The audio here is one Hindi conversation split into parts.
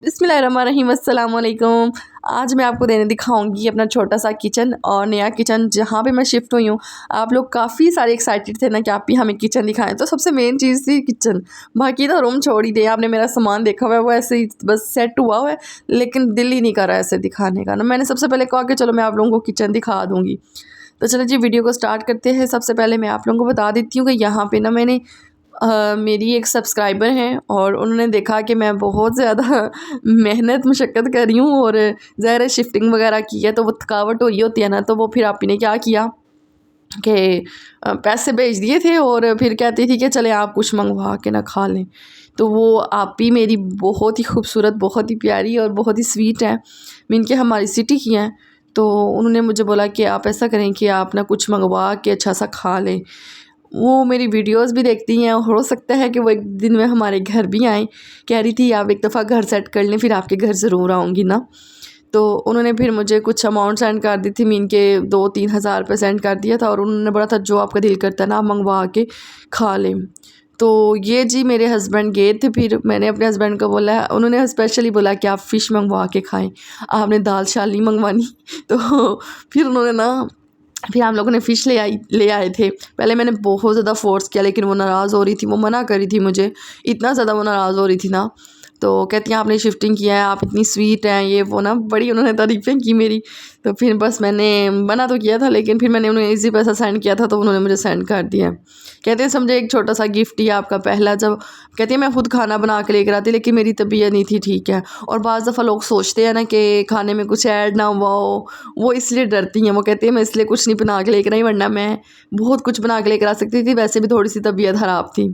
बिस्मिल्लाहिर्रहमानिर्रहीम, अस्सलाम वालेकुम। आज मैं आपको देने दिखाऊंगी अपना छोटा सा किचन और नया किचन जहाँ पे मैं शिफ्ट हुई हूँ। आप लोग काफ़ी सारे एक्साइटेड थे ना कि आप भी हमें किचन दिखाएं, तो सबसे मेन चीज़ थी किचन। बाकी तो रूम छोड़ ही दे, आपने मेरा सामान देखा हुआ है वो ऐसे ही बस सेट हुआ हुआ है, लेकिन दिल ही नहीं कर रहा है ऐसे दिखाने का ना। मैंने सबसे पहले कहा कि चलो मैं आप लोगों को किचन दिखा दूँगी। तो चलो जी वीडियो को स्टार्ट करते हैं। सबसे पहले मैं आप लोगों को बता देती हूँ कि यहाँ पे ना मैंने मेरी एक सब्सक्राइबर हैं और उन्होंने देखा कि मैं बहुत ज़्यादा मेहनत मशक्क़त कर रही हूँ और ज़ाहिर है शिफ्टिंग वगैरह की है तो वो थकावट हो रही होती है ना, तो वो फिर आप ही ने क्या किया कि पैसे भेज दिए थे और फिर कहती थी कि चले आप कुछ मंगवा के ना खा लें। तो वो आप ही मेरी बहुत ही खूबसूरत, बहुत ही प्यारी और बहुत ही स्वीट है, मीन के हमारी सिटी की हैं। तो उन्होंने मुझे बोला कि आप ऐसा करें कि आप ना कुछ मंगवा के अच्छा सा खा लें। वो मेरी वीडियोस भी देखती हैं और हो सकता है कि वो एक दिन में हमारे घर भी आएँ। कह रही थी आप एक दफ़ा घर सेट कर लें, फिर आपके घर ज़रूर आऊँगी ना। तो उन्होंने फिर मुझे कुछ अमाउंट सेंड कर दी थी, मीन के 2-3 हज़ार रुपये सेंड कर दिया था और उन्होंने बोला था जो आपका दिल करता है ना आप मंगवा के खा लें। तो ये जी मेरे हस्बैंड गए थे, फिर मैंने अपने हस्बैंड को बोला, उन्होंने स्पेशली बोला कि आप फ़िश मंगवा के खाएँ, आपने दाल शाल नहीं मंगवानी। तो फिर उन्होंने ना फिर हम लोगों ने फ़िश ले आए थे। पहले मैंने बहुत ज़्यादा फ़ोर्स किया लेकिन वो नाराज़ हो रही थी, वो मना कर रही थी मुझे, इतना ज़्यादा वो नाराज़ हो रही थी ना। तो कहती हैं आपने शिफ्टिंग किया है, आप इतनी स्वीट हैं, ये वो ना बड़ी उन्होंने तारीफ़ें की मेरी। तो फिर बस मैंने मना तो किया था लेकिन फिर मैंने उन्हें ईज़ी पैसा सेंड किया था तो उन्होंने मुझे सेंड कर दिया। कहते हैं समझे एक छोटा सा गिफ्ट ही आपका पहला। जब कहती है मैं खुद खाना बना के लेकर आती लेकिन मेरी तबीयत नहीं थी ठीक है। और बाज़ दफ़ा लोग सोचते हैं ना कि खाने में कुछ ऐड ना हुआ हो, वो इसलिए डरती हैं। वो कहती है मैं इसलिए कुछ नहीं बना के लेकर आई, वरना मैं बहुत कुछ बना के लेकर आ सकती थी, वैसे भी थोड़ी सी तबीयत ख़राब थी।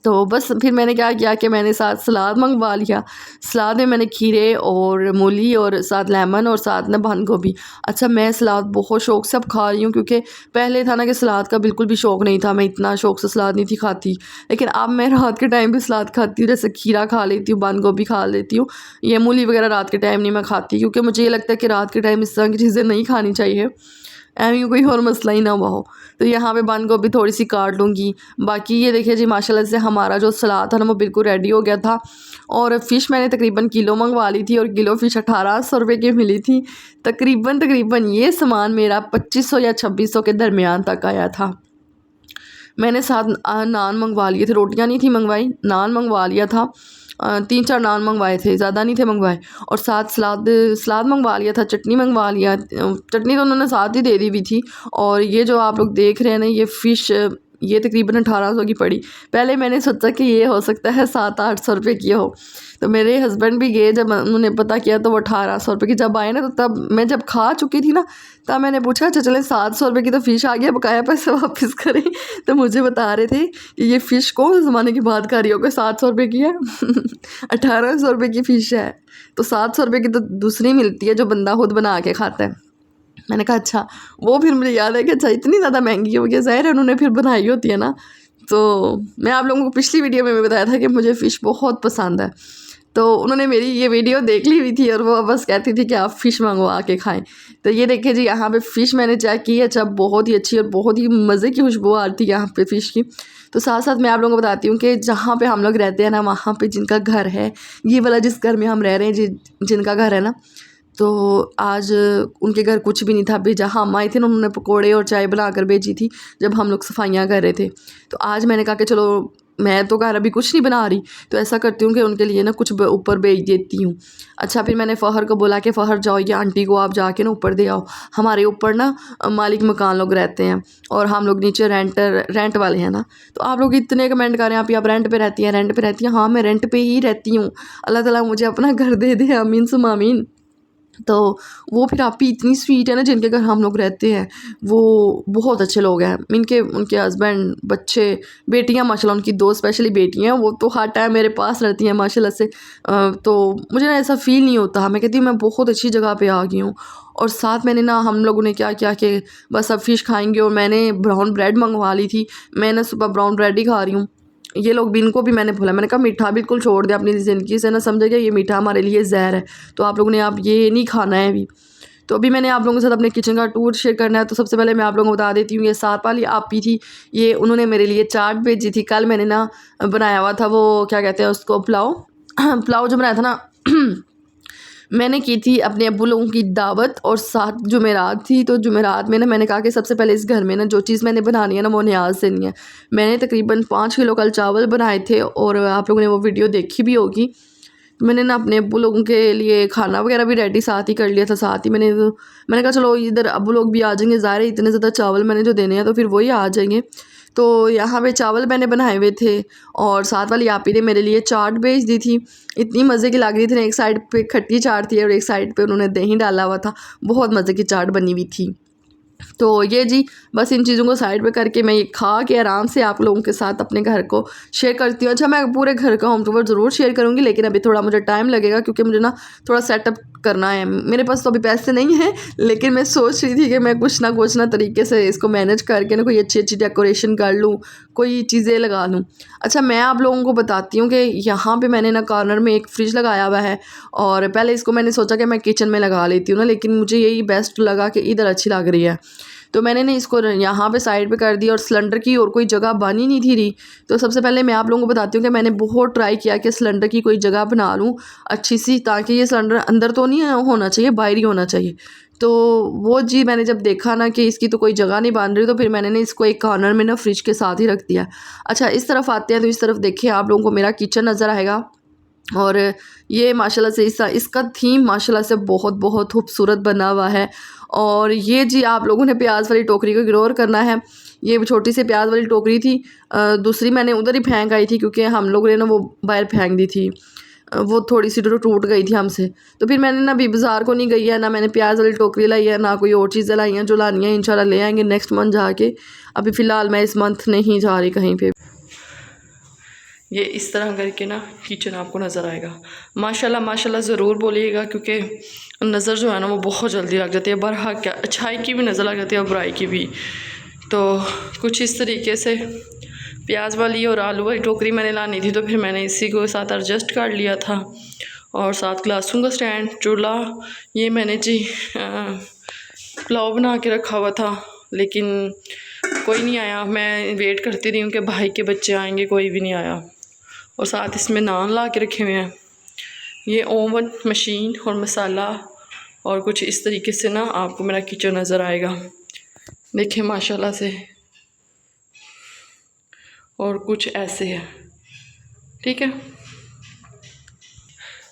तो बस फिर मैंने क्या किया कि मैंने साथ सलाद मंगवा लिया। सलाद में मैंने खीरे और मूली और साथ लेमन और साथ ना बंद गोभी। अच्छा मैं सलाद बहुत शौक़ से अब खा रही हूँ, क्योंकि पहले था ना कि सलाद का बिल्कुल भी शौक़ नहीं था, मैं इतना शौक़ से सलाद नहीं थी खाती। लेकिन अब मैं रात के टाइम भी सलाद खाती हूँ, जैसे खीरा खा लेती हूँ, बंद गोभी खा लेती हूँ। ये मूली वगैरह रात के टाइम नहीं मैं खाती, क्योंकि मुझे ये लगता है कि रात के टाइम इस तरह की चीज़ें नहीं खानी चाहिए, एवं कोई और मसला ही ना हुआ हो। तो यहाँ पे बंद गोभी थोड़ी सी काट लूँगी। बाकी ये देखिए जी माशाल्लाह से हमारा जो सलाद था ना वो बिल्कुल रेडी हो गया था। और फ़िश मैंने तकरीबन किलो मंगवा ली थी और किलो फ़िश 1800 रुपये की मिली थी। तकरीबन ये सामान मेरा 2500 या 2600 के दरमियान तक आया था। मैंने साथ नान मंगवा लिए थे, रोटियां नहीं थी मंगवाई, नान मंगवा लिया था। 3-4 नान मंगवाए थे, ज़्यादा नहीं थे मंगवाए। और साथ सलाद मंगवा लिया था, चटनी मंगवा लिया। चटनी तो उन्होंने साथ ही दे दी हुई थी। और ये जो आप लोग देख रहे हैं ना ये फ़िश, ये तकरीबन 1800 की पड़ी। पहले मैंने सोचा कि ये हो सकता है 700-800 रुपये की हो। तो मेरे हस्बैंड भी गए, जब उन्होंने पता किया तो वो 1800 रुपये की जब आए ना, तो तब मैं जब खा चुकी थी ना, तब मैंने पूछा अच्छा चलें 700 रुपये की तो फ़िश आ गया, बकाया पैसे वापस करें। तो मुझे बता रहे थे कि ये फ़िश कौन ज़माने की बात कर रही हो कि 700 रुपये की है। 1800 रुपये की फ़िश है, तो 700 रुपये की तो दूसरी मिलती है जो बंदा खुद बना के खाता है। मैंने कहा अच्छा। वो फिर मुझे याद है कि अच्छा इतनी ज़्यादा महंगी हो गई, ज़ाहिर है उन्होंने फिर बनाई होती है ना। तो मैं आप लोगों को पिछली वीडियो में भी बताया था कि मुझे फ़िश बहुत पसंद है। तो उन्होंने मेरी ये वीडियो देख ली हुई थी और वो बस कहती थी कि आप फ़िश मंगवा के खाएं। तो ये देखिए जी यहाँ पे फ़िश मैंने चेक की है, अच्छा बहुत ही अच्छी और बहुत ही मज़े की खुशबू आ रही थी यहाँ पे फ़िश की। तो साथ साथ मैं आप लोगों को बताती हूँ कि जहाँ पे हम लोग रहते हैं ना, वहाँ पे जिनका घर है, ये वाला जिस घर में हम रह रहे हैं, जिनका घर है ना, तो आज उनके घर कुछ भी नहीं था। अभी जहाँ हम आए थे ना, उन्होंने पकोड़े और चाय बना कर भेजी थी जब हम लोग सफाइयाँ कर रहे थे। तो आज मैंने कहा कि चलो मैं तो घर अभी कुछ नहीं बना रही, तो ऐसा करती हूँ कि उनके लिए ना कुछ ऊपर भेज देती हूँ। अच्छा फिर मैंने फ़हर को बोला कि फ़हर जाओ ये आंटी को आप जाके ना ऊपर दे आओ। हमारे ऊपर ना मालिक मकान लोग रहते हैं और हम लोग नीचे रेंट वाले हैं ना। तो आप लोग इतने कमेंट कर रहे हैं आप रेंट पे रहती हैं, रेंट पे रहती हैं। हाँ मैं रेंट पे ही रहती हूँ, अल्लाह ताला मुझे अपना घर दे दे, आमीन सुम्मा आमीन। तो वो फिर आप ही इतनी स्वीट है ना, जिनके घर हम लोग रहते हैं वो बहुत अच्छे लोग हैं। उनके हस्बैंड, बच्चे, बेटियां, माशाल्लाह उनकी 2 स्पेशली बेटियां हैं, वो तो हर टाइम मेरे पास रहती हैं माशाल्लाह से। तो मुझे ना ऐसा फ़ील नहीं होता, मैं कहती हूँ मैं बहुत अच्छी जगह पे आ गई हूँ। और साथ मैंने ना हम लोगों ने क्या किया कि बस अब फ़िश खाएंगे और मैंने ब्राउन ब्रेड मंगवा ली थी। मैं ना सुबह ब्राउन ब्रेड ही खा रही हूँ। ये लोग भी, इनको भी मैंने बोला, मैंने कहा मीठा बिल्कुल छोड़ दे अपनी ज़िंदगी से, ना समझेगा ये मीठा हमारे लिए ज़हर है, तो आप लोगों ने आप ये नहीं खाना है अभी। तो अभी मैंने आप लोगों के साथ अपने किचन का टूर शेयर करना है। तो सबसे पहले मैं आप लोगों को बता देती हूँ, ये साथ वाली आपी थी, ये उन्होंने मेरे लिए चाट भेजी थी। कल मैंने ना बनाया हुआ था वो क्या कहते हैं उसको, पुलाव। पुलाव जो बनाया था ना मैंने की थी अपने अब्बू लोगों की दावत और साथ जुमेरात थी। तो जुमेरात में ना मैंने कहा कि सबसे पहले इस घर में ना जो चीज़ मैंने बनानी है ना वो नियाज़ देनी है। मैंने तकरीबन 5 किलो कल चावल बनाए थे और आप लोगों ने वो वीडियो देखी भी होगी। मैंने ना अपने अब्बू लोगों के लिए खाना वगैरह भी रेडी साथ ही कर लिया था। साथ ही मैंने कहा चलो इधर अब्बू लोग भी आ जाएंगे, ज़ाहिर है इतने ज़्यादा चावल मैंने जो देने हैं तो फिर वही आ जाएंगे। तो यहाँ पे चावल मैंने बनाए हुए थे और साथ वाली आपी ने मेरे लिए चाट भेज दी थी। इतनी मज़े की लग रही थी ना, एक साइड पे खट्टी चाट थी और एक साइड पे उन्होंने दही डाला हुआ था। बहुत मज़े की चाट बनी हुई थी। तो ये जी बस इन चीज़ों को साइड पे करके मैं ये खा के आराम से आप लोगों के साथ अपने घर को शेयर करती हूँ। अच्छा, मैं पूरे घर का होम टूर ज़रूर शेयर करूँगी, लेकिन अभी थोड़ा मुझे टाइम लगेगा क्योंकि मुझे ना थोड़ा सेटअप करना है। मेरे पास तो अभी पैसे नहीं हैं, लेकिन मैं सोच रही थी कि मैं कुछ ना तरीके से इसको मैनेज करके ना कोई अच्छी डेकोरेशन कर लूँ, कोई चीज़ें लगा लूँ। अच्छा, मैं आप लोगों को बताती हूँ कि यहाँ पे मैंने ना कॉर्नर में एक फ्रिज लगाया हुआ है और पहले इसको मैंने सोचा कि मैं किचन में लगा लेती हूँ ना, लेकिन मुझे यही बेस्ट लगा कि इधर अच्छी लग रही है। तो मैंने ना इसको यहाँ पे साइड पे कर दिया और सिलेंडर की और कोई जगह बनी नहीं थी रही। तो सबसे पहले मैं आप लोगों को बताती हूँ कि मैंने बहुत ट्राई किया कि सिलेंडर की कोई जगह बना लूँ अच्छी सी, ताकि ये सिलेंडर अंदर तो नहीं होना चाहिए, बाहर ही होना चाहिए। तो वो जी मैंने जब देखा ना कि इसकी तो कोई जगह नहीं बन रही, तो फिर मैंने ना इसको एक कॉर्नर में ना फ्रिज के साथ ही रख दिया। अच्छा, इस तरफ आते हैं तो इस तरफ देखिए आप लोगों को मेरा किचन नज़र आएगा और ये माशाल्लाह से इसका थीम माशाल्लाह से बहुत बहुत खूबसूरत बना हुआ है। और ये जी आप लोगों ने प्याज वाली टोकरी को इग्नोर करना है। ये छोटी सी प्याज वाली टोकरी थी, दूसरी मैंने उधर ही फेंक आई थी क्योंकि हम लोगों ने ना वो बाहर फेंक दी थी। वो थोड़ी सी टूट गई थी हमसे। तो फिर मैंने ना अभी बाज़ार को नहीं गई है, ना मैंने प्याज वाली टोकरी लाई है, ना कोई और चीज़ें लाई हैं। जो लानी है इंशाल्लाह ले आएंगे नेक्स्ट मंथ जाके। अभी फ़िलहाल मैं इस मंथ नहीं जा रही कहीं पर। ये इस तरह करके ना किचन आपको नज़र आएगा। माशाल्लाह माशाल्लाह ज़रूर बोलिएगा, क्योंकि नज़र जो है ना वो बहुत जल्दी लग जाती है। बरहक क्या अच्छाई की भी नज़र लग जाती है और बुराई की भी। तो कुछ इस तरीके से प्याज वाली और आलू वाली टोकरी मैंने लानी थी, तो फिर मैंने इसी को साथ एडजस्ट कर लिया था। और साथ ग्लासों का स्टैंड, चूल्हा, ये मैंने जी पुलाव बना के रखा हुआ था, लेकिन कोई नहीं आया। मैं वेट करती रही हूँ कि भाई के बच्चे आएंगे, कोई भी नहीं आया। और साथ इसमें नान ला के रखे हुए हैं। ये ओवन, मशीन और मसाला और कुछ इस तरीके से ना आपको मेरा किचन नज़र आएगा। देखिए माशाल्लाह से, और कुछ ऐसे है। ठीक है,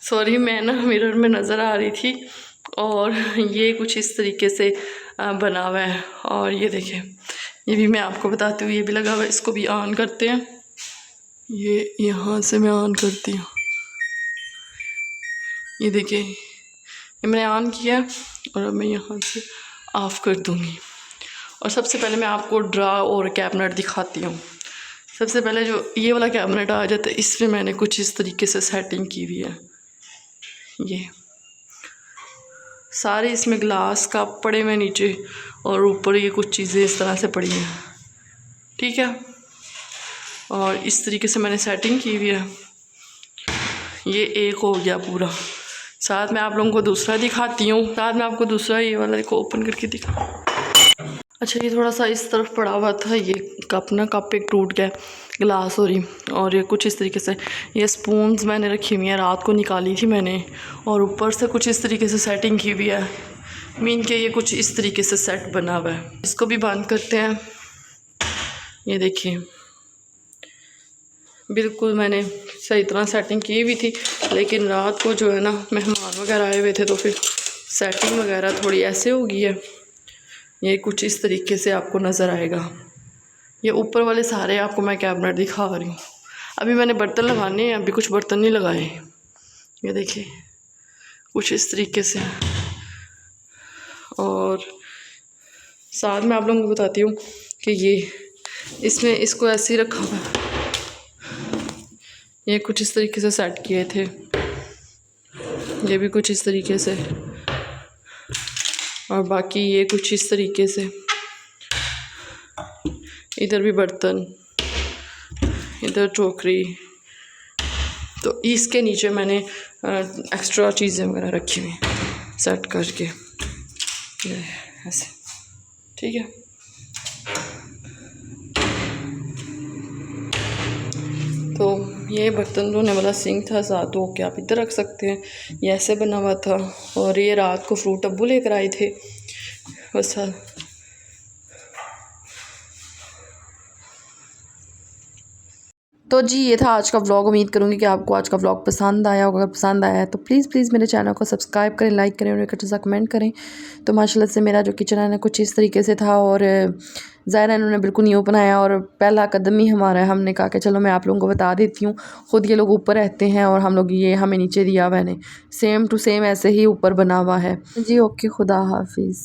सॉरी मैं ना मिरर में नज़र आ रही थी। और ये कुछ इस तरीके से बना हुआ है। और ये देखिए, ये भी मैं आपको बताती हूँ, ये भी लगा हुआ है। इसको भी ऑन करते हैं। ये यहाँ से मैं ऑन करती हूँ। ये देखिए, ये मैंने ऑन किया और अब मैं यहाँ से ऑफ़ कर दूँगी। और सबसे पहले मैं आपको ड्रा और कैबिनेट दिखाती हूँ। सबसे पहले जो ये वाला कैबिनेट आ जाता है, इसमें मैंने कुछ इस तरीके से सेटिंग की हुई है। ये सारे इसमें ग्लास कप पड़े हुए नीचे, और ऊपर ये कुछ चीज़ें इस तरह से पड़ी हैं। ठीक है, और इस तरीके से मैंने सेटिंग की हुई है। ये एक हो गया पूरा। साथ में आप लोगों को दूसरा दिखाती हूँ। साथ में आपको दूसरा ये वाला देखो, ओपन करके दिखा। अच्छा, ये थोड़ा सा इस तरफ पड़ा हुआ था। ये कप एक टूट गया, ग्लास सॉरी। और ये कुछ इस तरीके से ये स्पून्स मैंने रखी हुई हैं, रात को निकाली थी मैंने। और ऊपर से कुछ इस तरीके से सेटिंग की हुई है। मीन के ये कुछ इस तरीके से सेट बना हुआ है। इसको भी बंद करते हैं। ये देखिए, बिल्कुल मैंने सही तरह सेटिंग की हुई थी, लेकिन रात को जो है ना मेहमान वगैरह आए हुए थे, तो फिर सेटिंग वगैरह थोड़ी ऐसे हो गई है। ये कुछ इस तरीके से आपको नज़र आएगा। ये ऊपर वाले सारे आपको मैं कैबिनेट दिखा रही हूँ। अभी मैंने बर्तन लगाने हैं, अभी कुछ बर्तन नहीं लगाए। ये देखिए, कुछ इस तरीके से। और साथ में आप लोगों को बताती हूँ कि ये इसमें इसको ऐसे ही रखा हुआ है। ये कुछ इस तरीके से सेट किए थे। ये भी कुछ इस तरीके से, और बाकी ये कुछ इस तरीके से। इधर भी बर्तन, इधर टोकरी। तो इसके नीचे मैंने एक्स्ट्रा चीज़ें वगैरह रखी हुई सेट करके, ऐसे। ठीक है, तो ये बर्तन धोने वाला सिंक था, साथ धो के आप इधर रख सकते हैं। ये ऐसे बना हुआ था। और ये रात को फ्रूट अब्बू लेकर आए थे बस। तो जी ये था आज का व्लॉग। उम्मीद करूँगी कि आपको आज का व्लॉग पसंद आया होगा। अगर पसंद आया है तो प्लीज़ मेरे चैनल को सब्सक्राइब करें, लाइक करें और एक अच्छा सा कमेंट करें। तो माशाल्लाह से मेरा जो किचन है ना कुछ इस तरीके से था। और ज़ाहिर है इन्होंने बिल्कुल न्यू बनाया और पहला कदम ही हमारा है। हमने कहा कि चलो मैं आप लोगों को बता देती हूँ। ख़ुद ये लोग ऊपर रहते हैं और हम लोग ये हमें नीचे दिया हुआ है। सेम टू सेम ऐसे ही ऊपर बना हुआ है जी। ओके, खुदा हाफिज़।